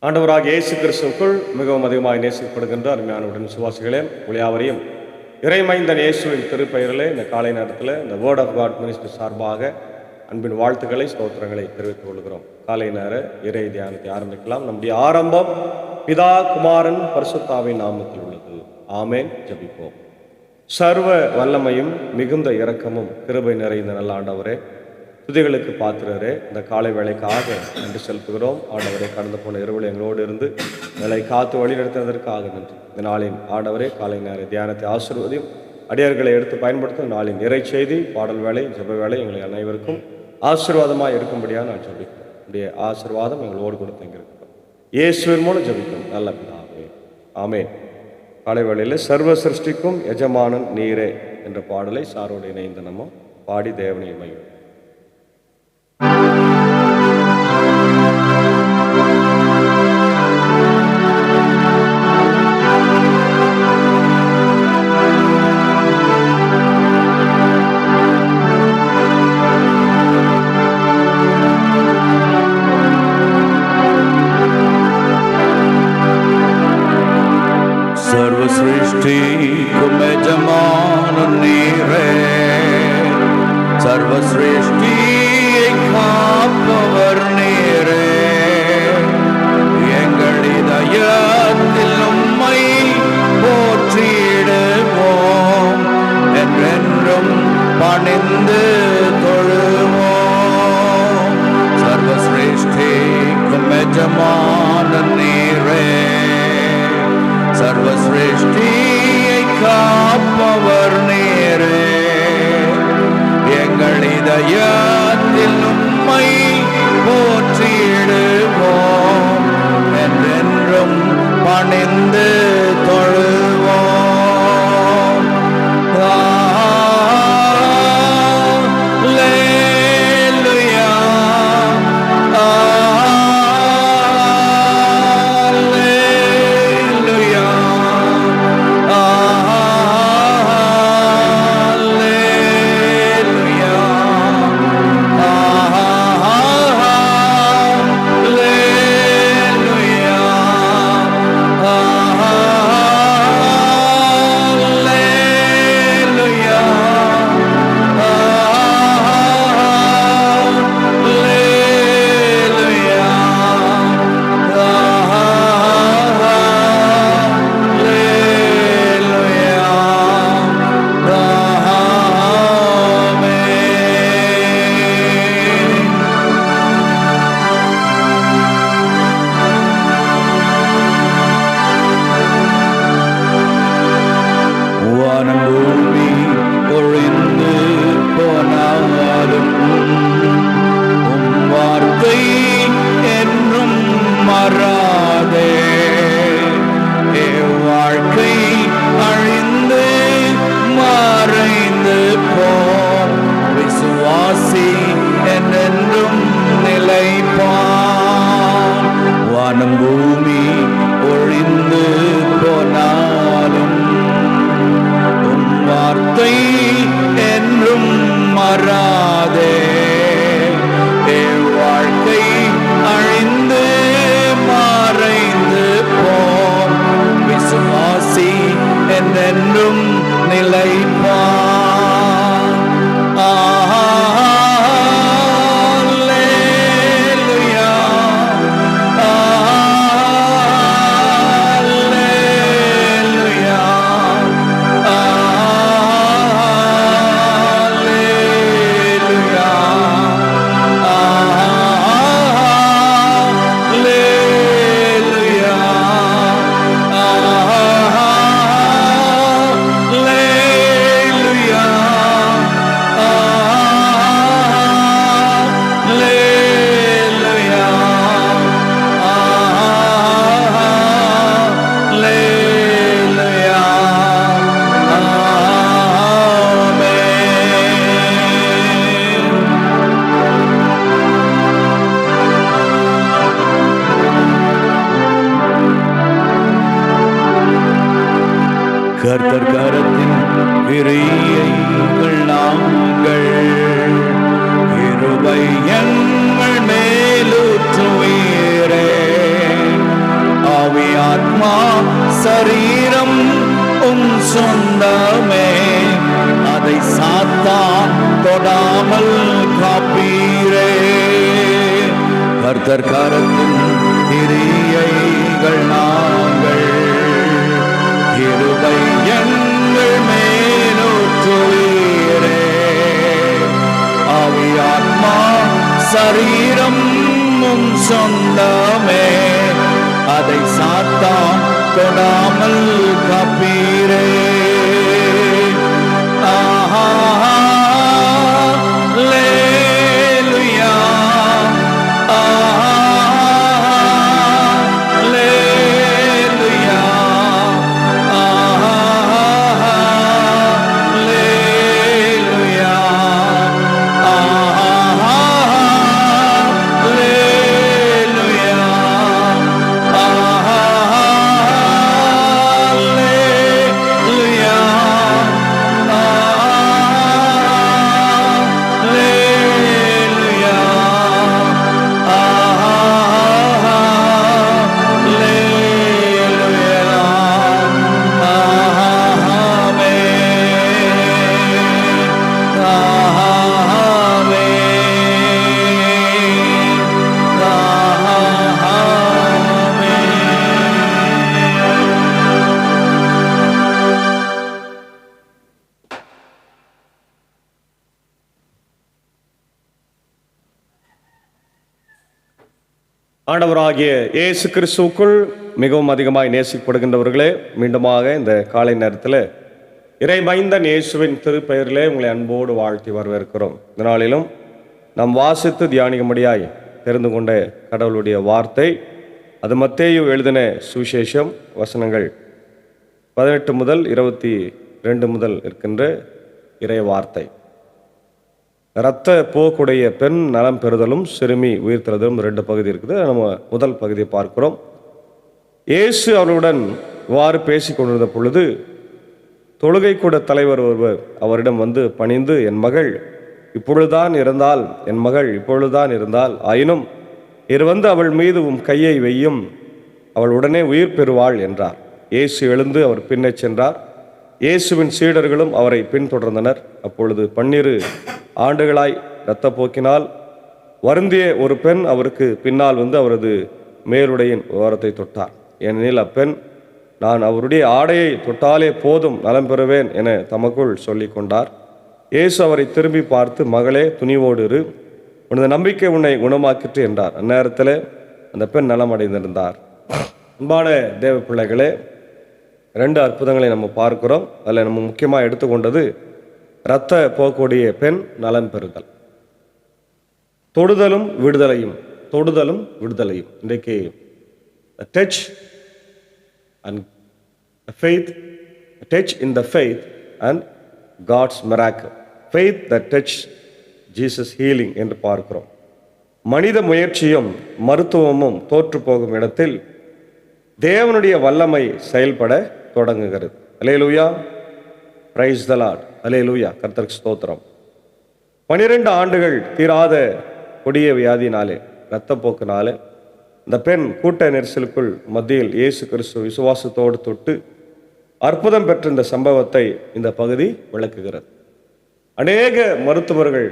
ஆண்டவராகிய இயேசு கிறிஸ்துவுக்குள் மிகவும் அதிகமாக நேசிக்கப்படுகின்ற அருமையான உடன் விசுவாசிகளே, யாவரையும் இறைமைந்தன் இயேசுவின் திருப்பெயரிலே இந்த காலை நேரத்தில் இந்த வேர்ட் ஆஃப் காட் மினிஸ்ட்ரி சார்பாக அன்பின் வாழ்த்துக்களை ஸ்தோத்திரங்களை தெரிவித்துக் கொள்கிறோம். காலை நேர இறை தியானத்தை ஆரம்பிக்கலாம். நம்முடைய ஆரம்பம் பிதா குமாரன் பரிசுத்தாவின் நாமத்தில் உள்ளது. ஆமேன். ஜெபிப்போம். சர்வ வல்லமையும் மிகுந்த இரக்கமும் கிருபை நிறைந்த நல்ல ஆண்டவரே, துதிகளுக்கு பாத்திரரே, இந்த காலை வேளைக்காக நன்றி செலுத்துகிறோம். ஆண்டவரே, கடந்து போன இரவில் எங்களோடு இருந்து வேலை காத்து வழி நடத்தினதற்காக நன்றி. இந்த நாளின் ஆண்டவரே, காலை நேர தியானத்தை ஆசீர்வதியும் அடியார்களை எடுத்து பயன்படுத்தும் நாளின் இறை செய்தி, பாடல் வேலை, ஜெப வேலை எங்களை அனைவருக்கும் ஆசீர்வாதமாக இருக்கும்படியாக நான் ஜெபிக்கிறோம். உடைய ஆசீர்வாதம் எங்களோடு கூட தங்கியிருக்கிறோம். இயேசுவின் மூலம் ஜெபிக்கிறோம் நல்ல பிதாவே. ஆமென். காலை வேளையில் சர்வ சிருஷ்டிக்கும் எஜமானன் நீரே என்ற பாடலை சாரோடு இணைந்து நம்ம பாடி தேவனை மையம். सर्वसृष्टिக்கும் எஜமானன் நீரே, சர்வசிருஷ்டியை காப்பவர் நீரே, எங்கள் இதயத்தில் உம்மை போற்றிடுவோம், என்றென்றும் பணிந்து தொழுவோம். சர்வசிருஷ்டிக்கும் எஜமானன் நீரே, சர்வசிருஷ்டியை காப்பவர் நீரே, எங்கள் இதயத்தில் உம்மை போற்றிடுவோம், என்றென்றும் பணிந்து தொழுவோம். பூமி ஒழிந்து போனாலும் உம் வார்த்தை என்றும் மாறாதே. என் வாழ்க்கை அழிந்து மறைந்து போம், விசுவாசி என்றென்றும் நிலைப்பான். கர்த்தர் கரத்தின் கிரியைகள் நாங்கள் கிருபை எங்கள் மேலூற்றுவீரே. சரீரம் உம் சொந்தமே, அதை சாத்தான் தொடாமல் காப்பீரே. கர்த்தர் கரத்தின் கிரியைகள் நாங்கள், கிருபை எங்கள் மேலூற்றுவீரே. ஆவி ஆத்மா சரீரம் உம் சொந்தமே, அதை சாத்தான் தொடாமல் காப்பீரே. ஆஹா அல்லேலூயா, ஆஹா அல்லேலூயா, ஆஹா அல்லேலூயா, ஆஹா அல்லேலூயா, ஆஹா அல்லேலூயா, ஆண்டவராகிய இயேசு கிறிஸ்துவுக்குள் மிகவும் அதிகமாய் நேசிக்கப்படுகின்றவர்களே, மீண்டுமாக இந்த காலை நேரத்தில் இறைமைந்தன் இயேசுவின் திருப்பெயரிலே உங்களை அன்போடு வாழ்த்தி வரவேற்கிறோம். இந்த நாளிலும் நாம் வாசித்து தியானிக்கும்படியாய் தெரிந்து கொண்ட கடவுளுடைய வார்த்தை, அது மத்தேயு எழுதின சுவிசேஷம், வசனங்கள் 18 முதல் 22 முதல் இருக்கின்ற இறை வார்த்தை. இரத்த போக்குடைய பெண் நலம் பெறுதலும் சிறுமி உயிர்த்தெழுதலும் 2 பகுதி இருக்குது. நம்ம முதல் பகுதியை பார்க்கிறோம். இயேசு அவர்களுடன் இவ்வாறு பேசி கொண்டிருந்த பொழுது தொழுகை கூட தலைவர் ஒருவர் அவரிடம் வந்து பணிந்து, என் மகள் இப்பொழுதுதான் இருந்தால் ஆயினும் வந்து அவள் மீது உம் கையை வையும், அவள் உடனே உயிர் பெறுவாள் என்றார். இயேசு எழுந்து அவர் பின்னே சென்றார். இயேசுவின் சீடர்களும் அவரை பின்தொடர்ந்தனர். அப்பொழுது 12 ஆண்டுகளாய் இரத்தப்போக்கினால் வருந்திய ஒரு பெண் அவருக்கு பின்னால் வந்து அவரது மேலுடையின் ஓரத்தை தொட்டார். ஏனெனில் அப்பெண், நான் அவருடைய ஆடையை தொட்டாலே போதும், நலம் பெறுவேன் என தமக்குள் சொல்லி கொண்டார். இயேசு அவரை திரும்பி பார்த்து, மகளே, துணிவோடு இரு, உனது நம்பிக்கை உன்னை குணமாக்கிற்று என்றார். அந்நேரத்தில் அந்த பெண் நலமடைந்திருந்தார். அன்பான தேவ பிள்ளைகளே, 2 அற்புதங்களை நம்ம பார்க்கிறோம். அதில் நம்ம முக்கியமாக எடுத்துக்கொண்டது இரத்த போக்கூடிய பெண் நலம் பெறுதல், தொடுதலும் விடுதலையும். இன்றைக்கு touch in the faith and God's miracle. Faith that touch Jesus healing என்று பார்க்கிறோம். மனித முயற்சியும் மருத்துவமும் தோற்று போகும் இடத்தில் தேவனுடைய வல்லமை செயல்பட தொடங்குகிறது. அல்லேலூயா, பிரைஸ் தி லார்ட், அல்லேலூயா, கர்த்தருக்கு ஸ்தோத்திரம். 12 ஆண்டுகள் தீராத கொடிய வியாதினாலே, இரத்தப்போக்கினாலே இந்த பெண் கூட்ட நெரிசலுக்குள் மத்தியில் இயேசு கிறிஸ்து விசுவாசத்தோடு தொட்டு அற்புதம் பெற்ற இந்த சம்பவத்தை இந்த பகுதி விளக்குகிறது. அநேக மருத்துவர்கள்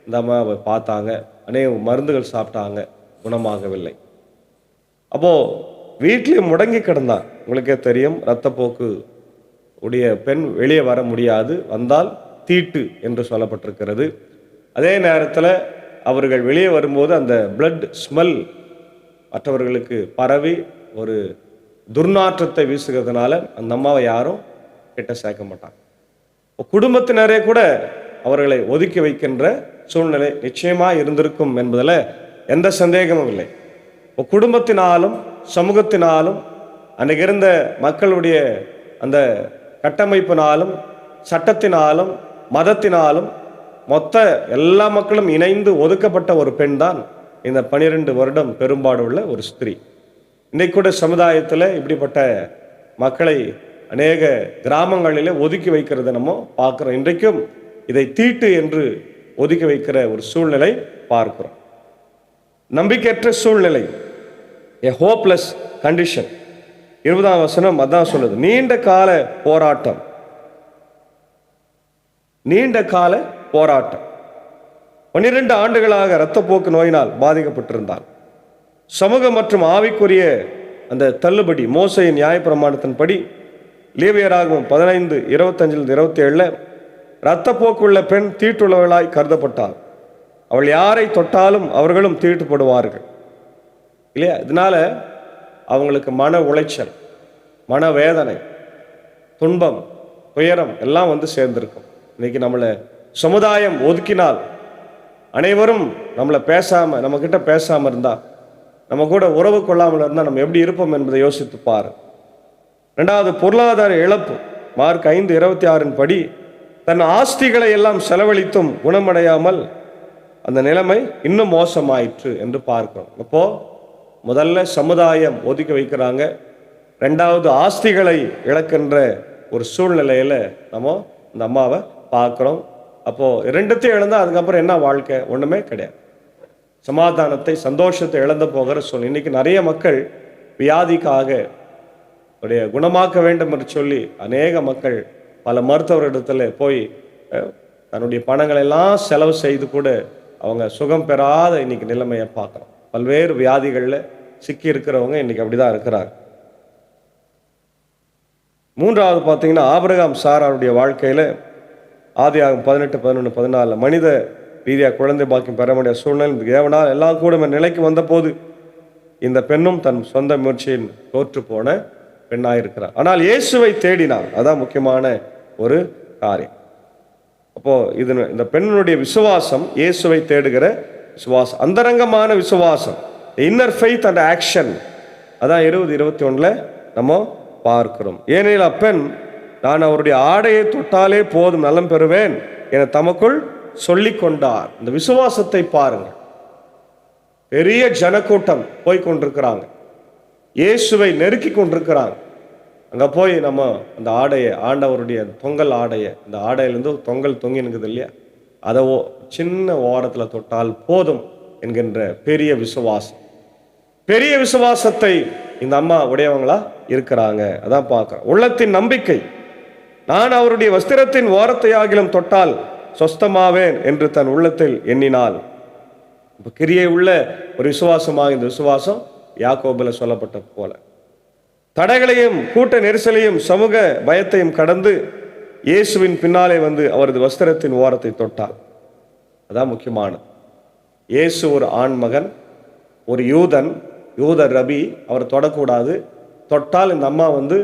இந்த அம்மாவை பார்த்தாங்க, அநேக மருந்துகள் சாப்பிட்டாங்க, குணமாகவில்லை. அப்போது வீட்டிலே முடங்கி கிடந்தான். உங்களுக்கே தெரியும், இரத்தப்போக்கு உடைய பெண் வெளியே வர முடியாது, வந்தால் தீட்டு என்று சொல்லப்பட்டிருக்கிறது. அதே நேரத்தில் அவர்கள் வெளியே வரும்போது அந்த பிளட் ஸ்மெல் மற்றவர்களுக்கு பரவி ஒரு துர்நாற்றத்தை வீசுகிறதுனால அந்த அம்மாவை யாரும் கிட்ட சேர்க்க மாட்டாங்க. குடும்பத்தினரே கூட அவர்களை ஒதுக்கி வைக்கின்ற சூழ்நிலை நிச்சயமாக இருந்திருக்கும் என்பதில் எந்த சந்தேகமும் இல்லை. குடும்பத்தினாலும் சமூகத்தினாலும் அன்றைக்கு இருந்த மக்களுடைய அந்த கட்டமைப்பினாலும் சட்டத்தினாலும் மதத்தினாலும் மொத்த எல்லா மக்களும் இணைந்து ஒதுக்கப்பட்ட ஒரு பெண் தான் இந்த 12 வருடம் பெரும்பாடு உள்ள ஒரு ஸ்திரீ. இன்றைக்கு கூட சமுதாயத்தில் இப்படிப்பட்ட மக்களை அநேக கிராமங்களிலே ஒதுக்கி வைக்கிறத நம்ம பார்க்குறோம். இன்றைக்கும் இதை தீட்டு என்று ஒதுக்கி வைக்கிற ஒரு சூழ்நிலை பார்க்கிறோம். நம்பிக்கையற்ற சூழ்நிலை, a hopeless condition. 20ஆம் வசனம் அதான் சொல்லுது, நீண்ட கால போராட்டம். நீண்ட கால போராட்டம். 12 ஆண்டுகளாக இரத்தப்போக்கு நோயினால் பாதிக்கப்பட்டிருந்தார். சமூக மற்றும் ஆவிக்குரிய அந்த தள்ளுபடி மோசையின் நியாயப்பிரமாணத்தின்படி லேவியராகவும் 15:25-27 இரத்தப்போக்குள்ள பெண் தீட்டுள்ளவளாய் கருதப்பட்டாள். அவள் யாரை தொட்டாலும் அவர்களும் தீட்டுப்படுவார்கள் இல்லையா? இதனால அவங்களுக்கு மன உளைச்சல், மன வேதனை, துன்பம், துயரம் எல்லாம் வந்து சேர்ந்திருக்கும். இன்னைக்கு நம்மளை சமுதாயம் ஒதுக்கினால், அனைவரும் நம்மளை நம்ம கிட்ட பேசாம இருந்தா, நம்ம கூட உறவு கொள்ளாமல் இருந்தால் நம்ம எப்படி இருப்போம் என்பதை யோசித்து பாரு. 2வது, பொருளாதார இழப்பு. மார்க் 5:26 படி தன் ஆஸ்திகளை எல்லாம் செலவழித்தும் குணமடையாமல் அந்த நிலைமை இன்னும் மோசமாயிற்று என்று பார்க்கிறோம். அப்போ முதல்ல சமுதாயம் ஒதுக்கி வைக்கிறாங்க, 2வது ஆஸ்திகளை இழக்கின்ற ஒரு சூழ்நிலையில நம்ம இந்த அம்மாவை பார்க்கிறோம். அப்போ 2த்தையும் இழந்தா அதுக்கப்புறம் என்ன வாழ்க்கை? ஒண்ணுமே கிடையாது. சமாதானத்தை, சந்தோஷத்தை இழந்து போகிற சூழ்நிலை. இன்னைக்கு நிறைய மக்கள் வியாதிக்காக குணமாக்க வேண்டும் என்று சொல்லி அநேக மக்கள் பல மருத்துவரிடத்துல போய் தன்னுடைய பணங்களை எல்லாம் செலவு செய்து கூட அவங்க சுகம் பெறாத இன்னைக்கு நிலைமையை பார்க்குறோம். பல்வேறு வியாதிகளில் சிக்கி இருக்கிறவங்க இன்னைக்கு அப்படிதான் இருக்கிறாங்க. 3வது பார்த்தீங்கன்னா, ஆபிரகாம் சாராருடைய வாழ்க்கையில ஆதியாகமம் 18:11-14 மனித ரீதியாக குழந்தை பாக்கியம் பெற முடிய சூழ்நிலை தேவனால் எல்லாம் கூட நிலைக்கு வந்த போது இந்த பெண்ணும் தன் சொந்த முயற்சியின் தோற்று போன பெண்ணாயிருக்கிறார். ஆனால் இயேசுவை தேடினார். அதான் முக்கியமான ஒரு காரியம். அப்போ இந்த பெண்ணுடைய விசுவாசம் இயேசுவை தேடுகிற விசுவாசம், அந்தரங்கமான விசுவாசம், இன்னர் ஃபெய்த் அண்ட் ஆக்ஷன். அதான் 20-21 நம்ம பார்க்கிறோம். ஏனெனில் அப்பெண், நான் அவருடைய ஆடையை தொட்டாலே போதும் நலம் பெறுவேன் என தமக்குள் சொல்லிக் கொண்டார். இந்த விசுவாசத்தை பாருங்கள். பெரிய ஜனக்கூட்டம் போய் கொண்டிருக்கிறாங்க, இயேசுவை நெருக்கி கொண்டிருக்கிறாங்க. அங்க போய் நம்ம அந்த ஆடையை, ஆண்டவருடைய தொங்கல் ஆடையை, இந்த ஆடையிலிருந்து தொங்கல் தொங்கி நிற்குது இல்லையா, அதை சின்ன ஓரத்துல தொட்டால் போதும் என்கின்ற பெரிய விசுவாசம். பெரிய விசுவாசத்தை இந்த அம்மா உடையவங்களா இருக்கிறாங்க. அதான் பார்க்கிறோம். உள்ளத்தின் நம்பிக்கை, நான் அவருடைய வஸ்திரத்தின் ஓரத்தை ஆகிலும் தொட்டால் சொஸ்தமாவேன் என்று தன் உள்ளத்தில் எண்ணினாள். இப்போ கிரியை உள்ள ஒரு விசுவாசமாக இந்த விசுவாசம் யாக்கோபுல சொல்லப்பட்ட போல தடைகளையும் கூட்ட நெரிசலையும் சமூக பயத்தையும் கடந்து இயேசுவின் பின்னாலே வந்து அவரது வஸ்திரத்தின் ஓரத்தை தொட்டாள். அதான் முக்கியமானது. இயேசு ஒரு ஆண்மகன், ஒரு யூத ரபி, அவர் தொடக்கூடாது. தொட்டால் இந்த அம்மா வந்து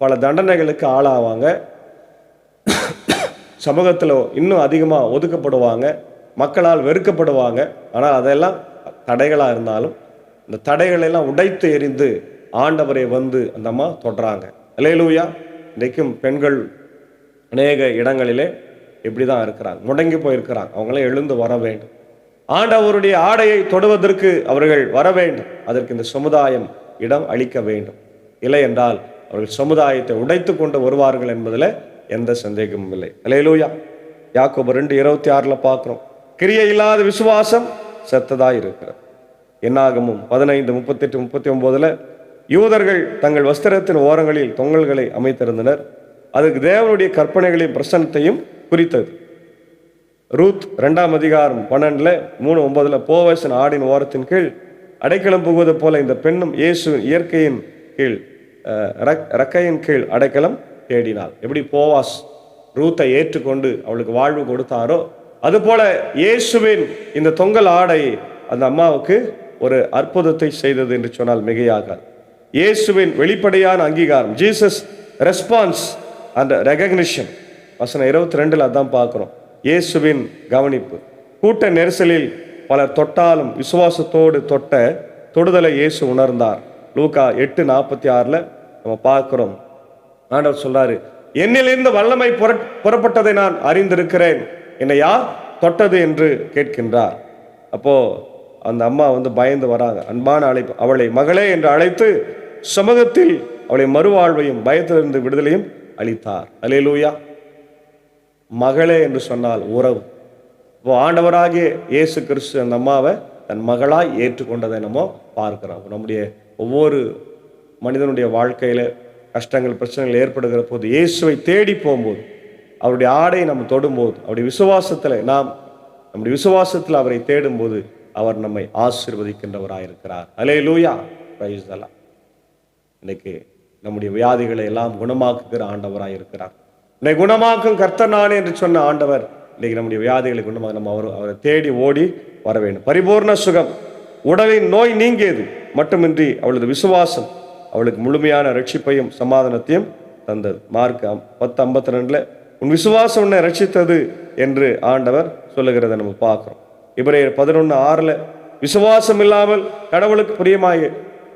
பல தண்டனைகளுக்கு ஆளாவாங்க, சமூகத்தில் இன்னும் அதிகமாக ஒதுக்கப்படுவாங்க, மக்களால் வெறுக்கப்படுவாங்க. ஆனால் அதெல்லாம் தடைகளாக இருந்தாலும் இந்த தடைகளெல்லாம் உடைத்து எறிந்து ஆண்டவரை வந்து அந்த அம்மா தொடுறாங்க. அல்லேலூயா. இன்றைக்கும் பெண்கள் அநேக இடங்களிலே இப்படி தான் இருக்கிறாங்க, முடங்கி போயிருக்கிறாங்க. அவங்களாம் எழுந்து வர வேண்டும், ஆண்டவருடைய ஆடையை தொடுவதற்கு அவர்கள் வர வேண்டும். அதற்கு இந்த சமுதாயம் இடம் அளிக்க வேண்டும். இல்லை என்றால் அவர்கள் சமுதாயத்தை உடைத்து கொண்டு வருவார்கள் என்பதில் எந்த சந்தேகமும் இல்லை. அல்லேலூயா. யாக்கோபு 2:26 பார்க்கிறோம், கிரியை இல்லாத விசுவாசம் செத்ததாய் இருக்கிறது. என்னாகமும் 15:38-39 யூதர்கள் தங்கள் வஸ்திரத்தின் ஓரங்களில் தொங்கல்களை அமைத்திருந்தனர். அதுக்கு தேவனுடைய கற்பனைகளையும் பிரசன்னத்தையும் குறித்தது. ரூத் 2ஆம் அதிகாரம் 12:3-9 போவசின் ஆடின் ஓரத்தின் கீழ் அடைக்கலம் புகுவது போல இந்த பெண்ணும் இயேசு இயற்கையின் கீழ் ரக்கையின் கீழ் அடைக்கலம் தேடினாள். எப்படி போவாஸ் ரூத்தை ஏற்றுக்கொண்டு அவளுக்கு வாழ்வு கொடுத்தாரோ அதுபோல இயேசுவின் இந்த தொங்கல் ஆடை அந்த அம்மாவுக்கு ஒரு அற்புதத்தை செய்தது என்று சொன்னால் மிகையாகாது. இயேசுவின் வெளிப்படையான அங்கீகாரம், ஜீசஸ் ரெஸ்பான்ஸ் அண்ட் ரெகக்னிஷன். வசனம் 22 அதான் பார்க்கிறோம். இயேசுவின் கவனிப்பு. கூட்ட நெரிசலில் பலர் தொட்டாலும் விசுவாசத்தோடு தொட்ட தொடுதலை இயேசு உணர்ந்தார். லூக்கா 8:46 நம்ம பார்க்கிறோம். ஆண்டவர் சொல்றாரு, என்னிலிருந்து வல்லமை புறப்பட்டதை நான் அறிந்திருக்கிறேன், என்னை யார் தொட்டது என்று கேட்கின்றார். அப்போ அந்த அம்மா வந்து பயந்து வராங்க. அன்பான அழைப்பு, அவளை மகளே என்று அழைத்து சமூகத்தில் அவளை மறுவாழ்வையும் பயத்திலிருந்து விடுதலையும் அளித்தார். அல்லேலூயா. மகளே என்று சொன்னால் உறவு. இப்போ ஆண்டவராகிய இயேசு கிறிஸ்து அந்த அம்மாவை தன் மகளாய் ஏற்றுக்கொண்டதை நம்ம பார்க்கிறோம். நம்முடைய ஒவ்வொரு மனிதனுடைய வாழ்க்கையில் கஷ்டங்கள் பிரச்சனைகள் ஏற்படுகிற போது இயேசுவை தேடி போகும்போது, அவருடைய ஆடையை நம்ம தொடும்போது, அவருடைய விசுவாசத்தில் நம்முடைய விசுவாசத்தில் அவரை தேடும்போது அவர் நம்மை ஆசீர்வதிக்கின்றவராயிருக்கிறார். அல்லேலூயா, பிரைஸ் தி லார்ட். இன்னைக்கு நம்முடைய வியாதிகளை எல்லாம் குணமாக்குகிற ஆண்டவராக இருக்கிறார். இன்னைக்கு குணமாக்கும் கர்த்தர் நானே என்று சொன்ன ஆண்டவர் இன்னைக்கு நம்முடைய வியாதிகளை குணமாக நம்ம அவரை தேடி ஓடி வர வேண்டும். பரிபூர்ண சுகம், உடலின் நோய் நீங்கியது மட்டுமின்றி அவளது விசுவாசம் அவளுக்கு முழுமையான ரட்சிப்பையும் சமாதானத்தையும் தந்தது. மார்க் 10:52 உன் விசுவாசம் உன்னை ரட்சித்தது என்று ஆண்டவர் சொல்லுகிறத நம்ம பார்க்கிறோம். எபிரேயர் 11:6 விசுவாசம் இல்லாமல் கடவுளுக்கு பிரியமாய்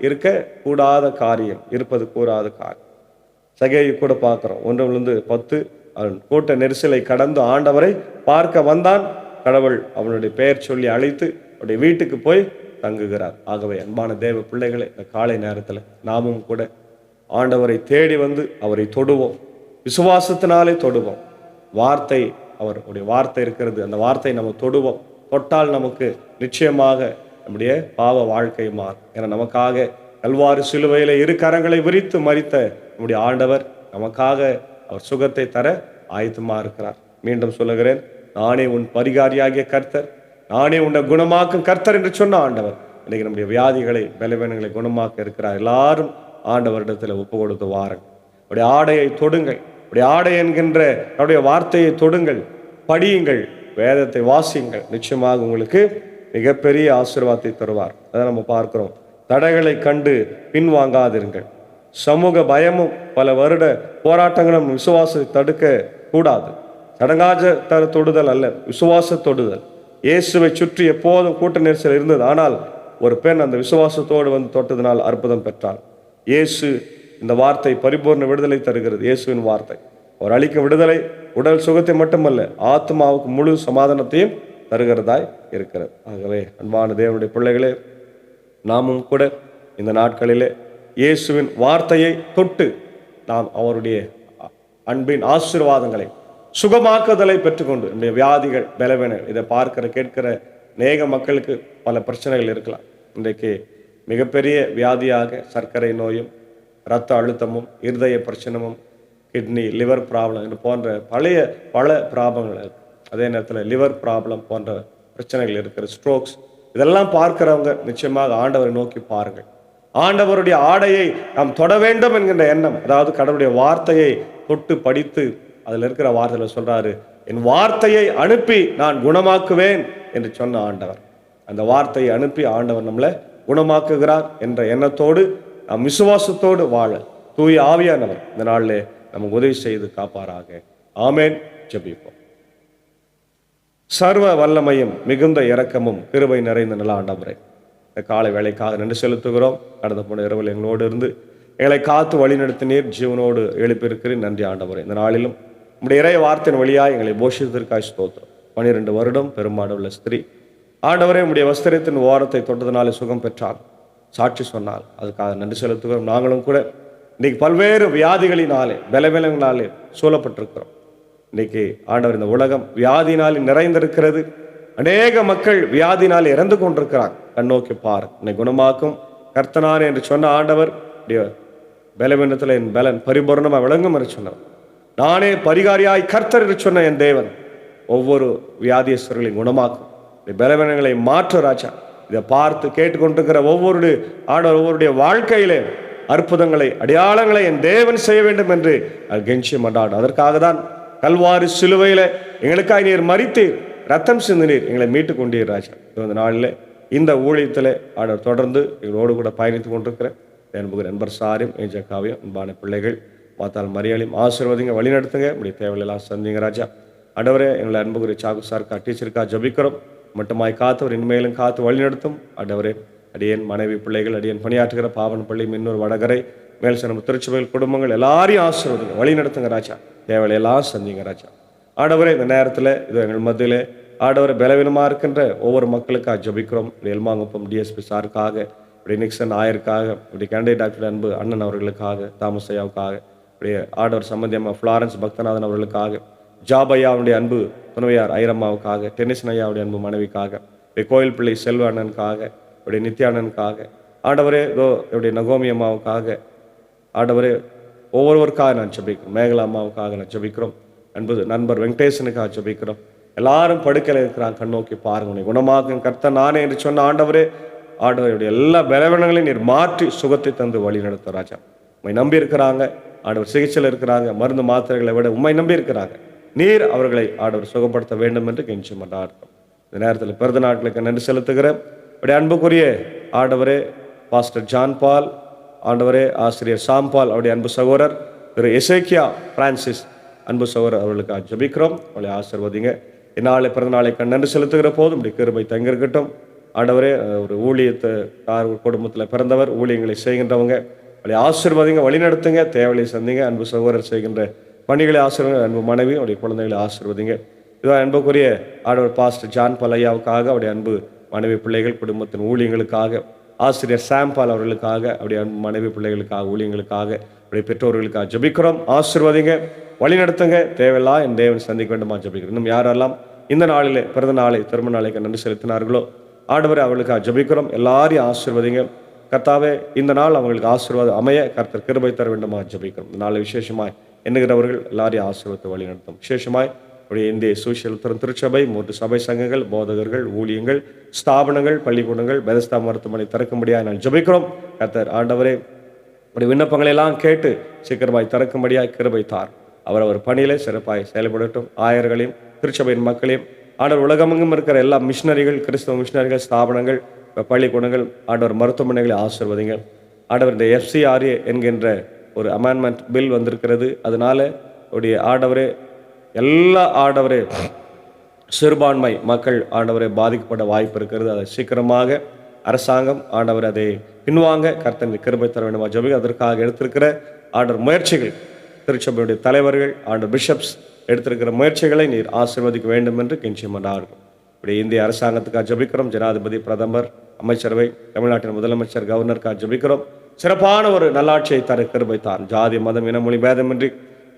இருக்க கூடாத காரியம் இருப்பது கூடாத காரியம். சகேயு கூட பார்க்கிறோம். 1-10 அவன் கூட்ட நெரிசலை கடந்து ஆண்டவரை பார்க்க வந்தான். கடவுள் அவனுடைய பெயர் சொல்லி அழைத்து அவருடைய வீட்டுக்கு போய் தங்குகிறார். ஆகவே அன்பான தேவ பிள்ளைகளை, இந்த காலை நேரத்தில் நாமும் கூட ஆண்டவரை தேடி வந்து அவரை தொடுவோம். விசுவாசத்தினாலே தொடுவோம். வார்த்தை, அவருடைய வார்த்தை இருக்கிறது, அந்த வார்த்தை நம்ம தொடுவோம். தொட்டால் நமக்கு நிச்சயமாக நம்முடைய பாவ வாழ்க்கை மாறும். ஏன்னா நமக்காக கல்வாரி சிலுவையில 2 கரங்களை விரித்து மரித்த நம்முடைய ஆண்டவர் நமக்காக அவர் சுகத்தை தர ஆயத்தமா இருக்கிறார். மீண்டும் சொல்லுகிறேன், நானே உன் பரிகாரியாகிய கர்த்தர், நானே உன்னை குணமாக்கும் கர்த்தர் என்று சொன்ன ஆண்டவர் இன்னைக்கு நம்முடைய வியாதிகளை பலவீனங்களை குணமாக்க இருக்கிறார். எல்லாரும் ஆண்டவரிடத்தில் ஒப்பு கொடுத்து வாருங்கள். அவருடைய ஆடையை தொடுங்கள். அவருடைய ஆடை என்கின்ற அவருடைய வார்த்தையை தொடுங்கள், படியுங்கள், வேதத்தை வாசியுங்கள். நிச்சயமாக உங்களுக்கு மிகப்பெரிய ஆசீர்வாதத்தை தருவார். அதை நம்ம பார்க்கிறோம். தடைகளை கண்டு பின்வாங்காதிருங்கள். சமூக பயமும் பல வருட போராட்டங்களும் விசுவாசத்தை தடுக்க கூடாது. சடங்காச்சார தொடுதல் அல்ல, விசுவாச தொடுதல். இயேசுவை சுற்றி எப்போதும் கூட்ட நெரிசல் இருந்தது. ஆனால் ஒரு பெண் அந்த விசுவாசத்தோடு வந்து தொட்டதினால் அற்புதம் பெற்றாள். இயேசு, இந்த வார்த்தை பரிபூர்ண விடுதலை தருகிறது. இயேசுவின் வார்த்தை அவர் அளிக்கும் விடுதலை உடல் சுகத்தை மட்டுமல்ல, ஆத்மாவுக்கு முழு சமாதானத்தையும் தருகிறதாய் இருக்கிறது. ஆகவே அன்பான தேவனுடைய பிள்ளைகளே, நாமும் கூட இந்த நாட்களிலே இயேசுவின் வார்த்தையை தொட்டு நாம் அவருடைய அன்பின் ஆசீர்வாதங்களை, சுகமாக்குதலை பெற்றுக்கொண்டு நம்முடைய வியாதிகள் பலவீனங்கள் இதை பார்க்கிற கேட்கிற அநேக மக்களுக்கு பல பிரச்சனைகள் இருக்கலாம். இன்றைக்கு மிகப்பெரிய வியாதியாக சர்க்கரை நோயும் இரத்த அழுத்தமும் இருதய பிரச்சனமும் கிட்னி லிவர் ப்ராப்ளம் இது போன்ற பல ப்ராப்ளங்கள், அதே நேரத்தில் லிவர் ப்ராப்ளம் போன்ற பிரச்சனைகள் இருக்கிற ஸ்ட்ரோக்ஸ், இதெல்லாம் பார்க்கிறவங்க நிச்சயமாக ஆண்டவரை நோக்கி பாருங்கள். ஆண்டவருடைய ஆடையை நாம் தொட வேண்டும் என்கின்ற எண்ணம், அதாவது கடவுளுடைய வார்த்தையை தொட்டு படித்து அதில் இருக்கிற வார்த்தையில சொல்றாரு, என் வார்த்தையை அனுப்பி நான் குணமாக்குவேன் என்று சொன்ன ஆண்டவர். அந்த வார்த்தையை அனுப்பி ஆண்டவர் நம்மளை குணமாக்குகிறார் என்ற எண்ணத்தோடு நாம் விசுவாசத்தோடு வாழ தூய ஆவியானவர் இந்த நாளிலே நமக்கு உதவி செய்து காப்பாராக. ஆமேன். ஜெபிப்போம். சர்வ வல்லமையும் மிகுந்த இரக்கமும் கிருபை நிறைந்த நல்ல ஆண்டவரே, இந்த காலை வேளைக்காக நன்றி செலுத்துகிறோம். கடந்த போன இரவில் எங்களோடு இருந்து எங்களை காத்து வழிநடத்தினீர், ஜீவனோடு எழுப்பியிருக்கிறேன். நன்றி ஆண்டவரே. இந்த நாளிலும் உம்முடைய இறை வார்த்தையின் வழியாக எங்களை போஷித்ததற்காய் ஸ்தோத்திரம். 12 வருடம் பெருமாடுள்ள ஸ்திரீ ஆண்டவரே உம்முடைய வஸ்திரத்தின் ஓரத்தை தொட்டதினாலே சுகம் பெற்றால் சாட்சி சொன்னால் அதுக்காக நன்றி செலுத்துகிறோம். நாங்களும் கூட இன்னைக்கு பல்வேறு வியாதிகளினாலே பலவீனங்களாலே சூழப்பட்டிருக்கிறோம். இன்னைக்கு ஆண்டவர், இந்த உலகம் வியாதினாலே நிறைந்திருக்கிறது. அநேக மக்கள் வியாதினாலே இறந்து கொண்டிருக்கிறார். கண்ணோக்கி பார், என்னை குணமாக்கும் கர்த்தனானே என்று சொன்ன ஆண்டவர் பலவீனத்தில் என் பலன் பரிபூர்ணமாக விளங்கும் என்று சொன்னார். நானே பரிகாரியாய் கர்த்தர் என்று சொன்ன என் தேவன் ஒவ்வொரு வியாதியஸ்தர்களையும் குணமாக்கும், பலவீனங்களை மாற்று ராஜா. இதை பார்த்து கேட்டுக்கொண்டிருக்கிற ஒவ்வொருடைய வாழ்க்கையிலே அற்புதங்களை அடையாளங்களை என் தேவன் செய்ய வேண்டும் என்று கெஞ்சி மன்றாடும். அதற்காக தான் கல்வாரி சிலுவையில எங்களுக்காக நீர் மரித்தீர், ரத்தம் சிந்தினீர், எங்களை மீட்டு கொண்டீர் ராஜா. இந்த நாளில் இந்த ஊழியத்தில் ஆண்டவர் தொடர்ந்து எங்களோடு கூட பயணித்து கொண்டிருக்கிறேன் நண்பர் சாரியும் ஏஜக்காவையும் அன்பான பிள்ளைகள் மாத்தால் மரியாதையும் ஆசீர்வதிங்க, வழிநடத்துங்க, இப்படி தேவையெல்லாம் சந்திங்க ராஜா. ஆண்டவரே, எங்களை அன்புக்குரிய சாகு சார்க்கா டீச்சருக்கா ஜபிக்கிறோம். மட்டுமாய் காத்தவர் இன்மையிலும் காத்து வழிநடத்தும். ஆண்டவரே, அடியேன் மனைவி பிள்ளைகள், அடியேன் பணியாற்றுகிற பாவன் பள்ளி, மின்னூர் வடகரை, மேல் சிறப்பு திருச்சிபையில் குடும்பங்கள் எல்லாரையும் ஆசீர்வதிங்க, வழிநடத்துங்க ராஜா. தேவையெல்லாம் சந்திங்க ராஜா. ஆண்டவரே, இந்த நேரத்தில் இது எங்கள் மத்தியிலே ஆண்டவரை பலவீனமாக இருக்கின்ற ஒவ்வொரு மக்களுக்காக ஜபிக்கிறோம். இப்படி எல்மாங்குப்பம் டிஎஸ்பி சாருக்காக, இப்படி நிக்சன் ஆயருக்காக, இப்படி கேண்டேட் டாக்டர் அன்பு அண்ணன் அவர்களுக்காக, தாமஸ் ஐயாவுக்காக, இப்படி ஆண்டவர் சம்பந்தியம்மா ஃப்ளாரன்ஸ் பக்தநாதன் அவர்களுக்காக, ஜாப் ஐயாவுடைய அன்பு துணைவியார் ஐரம்மாவுக்காக, டென்னிசன் ஐயாவுடைய அன்பு மனைவிக்காக, இப்படி கோயில் பிள்ளை செல்வ அண்ணனுக்காக, இப்படி நித்யானனுக்காக, ஆண்டவரே இதோ இப்படி நகோமி அம்மாவுக்காக, ஆண்டவரே ஒவ்வொருவருக்காக நான் ஜெபிக்கிறோம். மேகலா அம்மாவுக்காக நான் ஜெபிக்கிறோம். அன்பு நண்பர் வெங்கடேசனுக்காக ஜெபிக்கிறோம். எல்லாரும் படுக்கையில் இருக்கிறாங்க, கண்ணோக்கி பாருங்க. உன்னை குணமாக்கும் கர்த்தர் நானே என்று சொன்ன ஆண்டவரே, ஆண்டவருடைய எல்லா பலவீனங்களையும் நீர் மாற்றி சுகத்தை தந்து வழி நடத்த ராஜா. உம்மை நம்பி இருக்கிறாங்க ஆண்டவர், சிகிச்சையில் இருக்கிறாங்க, மருந்து மாத்திரைகளை விட உம்மை நம்பி இருக்கிறாங்க. நீர் அவர்களை ஆண்டவர் சுகப்படுத்த வேண்டும் என்று கெஞ்சி மன்றாடுகிறோம். இந்த நேரத்தில் பிறந்த நாட்களுக்கு நன்றி செலுத்துகிறேன். அவருடைய அன்புக்குரிய ஆண்டவரே பாஸ்டர் ஜான் பால், ஆண்டவரே ஆசிரியர் சாம்பால், அவருடைய அன்பு சகோதரர் திரு எசேக்கியா பிரான்சிஸ், அன்பு சகோதரர் அவர்களுக்கு ஜெபிக்கிறோம். அவளை ஆசீர்வதிங்க. இந்நாளை பிறந்த நாளை நன்றி செலுத்துகிற போதும் இப்படி கிருபை தங்கிருக்கட்டும். ஆண்டவரே ஒரு ஊழியத்தை குடும்பத்தில் பிறந்தவர், ஊழியங்களை செய்கின்றவங்க, அவளை ஆசீர்வதிங்க, வழிநடத்துங்க, தேவையை சந்திங்க. அன்பு சகோதரர் செய்கின்ற பணிகளை ஆசீர்வதிங்க. அன்பு மனைவி, அவருடைய குழந்தைகளை ஆசீர்வதிங்க. இதுதான் அன்புக்குரிய ஆண்டவர் பாஸ்டர் ஜான் பலையாவுக்காக, அவருடைய அன்பு மனைவி பிள்ளைகள் குடும்பத்தின் ஊழியங்களுக்காக, ஆசிரியர் சாம்பால் அவர்களுக்காக, அவருடைய அன்பு மனைவி பிள்ளைகளுக்காக, ஊழியங்களுக்காக, அவருடைய பெற்றோர்களுக்காக ஜெபிக்கிறோம். ஆசீர்வதிங்க, வழிநடத்துங்க. தேவையில்லா என் தேவன் சந்திக்க வேண்டுமா ஜெபிக்கிறோம். இன்னும் யாரெல்லாம் இந்த நாளிலே பிறந்த நாளை திருமண நாளைக்கு நன்றி செலுத்தினார்களோ ஆண்டவரை அவர்களுக்காக ஜெபிக்கிறோம். எல்லாரையும் ஆசீர்வதிங்க கர்த்தாவே. இந்த நாள் அவங்களுக்கு ஆசீர்வாதம் அமைய கர்த்தர் கிருபை தர வேண்டுமா ஜெபிக்கிறோம். இந்த நாளை விசேஷமாய் எண்ணுகிறவர்கள் எல்லாரையும் ஆசீர்வாதத்தை வழி நடத்தும். விசேஷமாய் நம்முடைய இந்திய சுவிசேஷ திருச்சபை, 3 சபை சங்கங்கள், போதகர்கள், ஊழியங்கள், ஸ்தாபனங்கள், பள்ளிக்கூடங்கள், பெதஸ்தா மருத்துவமனை திறக்கும்படியாக நான் ஜெபிக்கிறோம். கர்த்தர் ஆண்டவரே உடைய விண்ணப்பங்களை எல்லாம் கேட்டு சீக்கிரமாய் திறக்கும்படியாய் கிருபை தார். அவர் பணியிலே சிறப்பாய் செயல்படட்டும். ஆயர்களையும் திருச்சபையின் மக்களையும் ஆண்டவர் உலகமெங்கும் இருக்கிற எல்லா மிஷினரிகள், கிறிஸ்தவ மிஷினரிகள், ஸ்தாபனங்கள், பள்ளிக்கூடங்கள், ஆண்டவர் மருத்துவமனைகளை ஆசீர்வதிங்க. ஆண்டவர் இந்த FCRA என்கின்ற ஒரு அமெண்ட்மெண்ட் பில் வந்திருக்கிறது. அதனால உடைய ஆண்டவரே எல்லா ஆண்டவரே சிறுபான்மை மக்கள் ஆண்டவரை பாதிக்கப்பட வாய்ப்பு இருக்கிறது. அதை சீக்கிரமாக அரசாங்கம் ஆண்டவர் அதை பின்வாங்க கர்த்தர் கிருபை தர வேண்டுமா ஜெபி. அதற்காக எடுத்திருக்கிற ஆண்டவர் முயற்சிகள், திருச்சபையுடைய தலைவர்கள், ஆண்டவர் பிஷப்ஸ் எடுத்திருக்கிற முயற்சிகளை நீர் ஆசீர்வதிக்க வேண்டும் என்று கெஞ்சி மன்றாடுகிறோம். இப்படி இந்திய அரசாங்கத்துக்காக ஜெபிக்கிறோம். ஜனாதிபதி, பிரதமர், அமைச்சரவை, தமிழ்நாட்டின் முதலமைச்சர், கவர்னருக்காக ஜெபிக்கிறோம். சிறப்பான ஒரு நல்லாட்சியை தர கிருபை தார். ஜாதி, மதம், இன, மொழி பேதமின்றி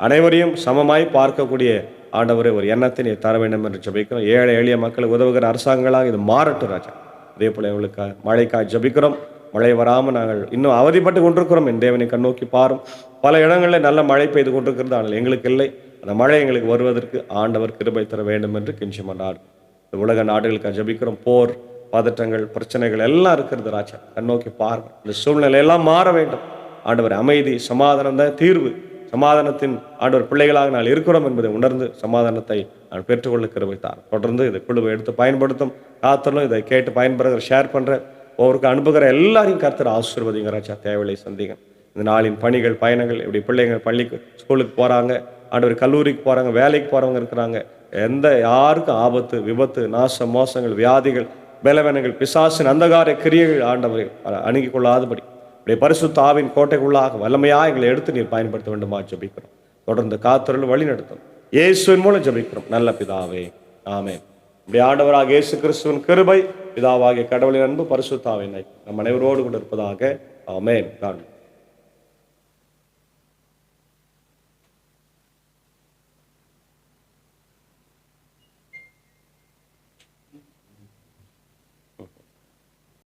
அனைவரையும் சமமாய் பார்க்கக்கூடிய ஆண்டவரை ஒரு எண்ணத்தை நீ தர வேண்டும் என்று ஜெபிக்கிறோம். ஏழை எளிய மக்களுக்கு உதவுகிற அரசாங்கங்களாக இது மாறட்டும் ராஜா. அதே போல எங்களுக்கு மழைக்காக ஜெபிக்கிறோம். மழை வராமல் நாங்கள் இன்னும் அவதிப்பட்டு கொண்டிருக்கிறோம். என் தேவனை கண்ணோக்கி பாரும். பல இடங்களில் நல்ல மழை பெய்து கொண்டிருக்கிறது, ஆனால் எங்களுக்கு இல்லை. அந்த மழை எங்களுக்கு வருவதற்கு ஆண்டவர் கிருபை தர வேண்டும் என்று கெஞ்சி மன்றாடுகிறோம். இந்த உலக நாடுகளுக்காக ஜெபிக்கிறோம். போர், பதற்றங்கள், பிரச்சனைகள் எல்லாம் இருக்கிறது ராஜா. கண்ணோக்கி பாருங்கள். இந்த சூழ்நிலை எல்லாம் மாற வேண்டும் ஆண்டவர். அமைதி, சமாதானம் தான் தீர்வு. சமாதானத்தின் ஆண்டவர் பிள்ளைகளாக நாங்கள் இருக்கிறோம் என்பதை உணர்ந்து சமாதானத்தை நான் பெற்றுக்கொள்ள கிருபைத்தார். தொடர்ந்து இந்த குழுவை எடுத்து பயன்படுத்தும் காத்தலும் இதை கேட்டு பயன்படுகிற ஷேர் பண்ணுற ஒவ்வொருக்கு அனுப்புகிற எல்லாரையும் கர்த்தர் ஆசீர்வதிங்க ராஜா. தேவையை சந்திங்க. இந்த நாளின் பணிகள், பயணங்கள், இப்படி பிள்ளைங்க பள்ளிக்கு ஸ்கூலுக்கு போகிறாங்க, ஆண்டவர் கல்லூரிக்கு போகிறாங்க, வேலைக்கு போகிறவங்க இருக்கிறாங்க. யாருக்கும் ஆபத்து, விபத்து, நாசம், மோசங்கள், வியாதிகள், பலவீனங்கள், பிசாசின் அந்தகார கிரியைகள் ஆண்டவரை அணுகிக் கொள்ளாதபடி பரிசுத்த ஆவின் கோட்டைக்குள்ளாக வல்லமையாக எங்களை எடுத்து நீர் பயன்படுத்த வேண்டுமா ஜெபிக்கிறோம். தொடர்ந்து காத்தருள் வழி நடத்தும் இயேசுவின் மூலம் ஜெபிக்கிறோம் நல்ல பிதாவே, ஆமென். இப்படி ஆண்டவராக இயேசு கிறிஸ்துவின் கிருபை, பிதாவாகிய கடவுளின் அன்பு, பரிசுத்த ஆவியின் ஐக்கியம் நம் அனைவரோடு கூட இருப்பதாக. ஆமென்.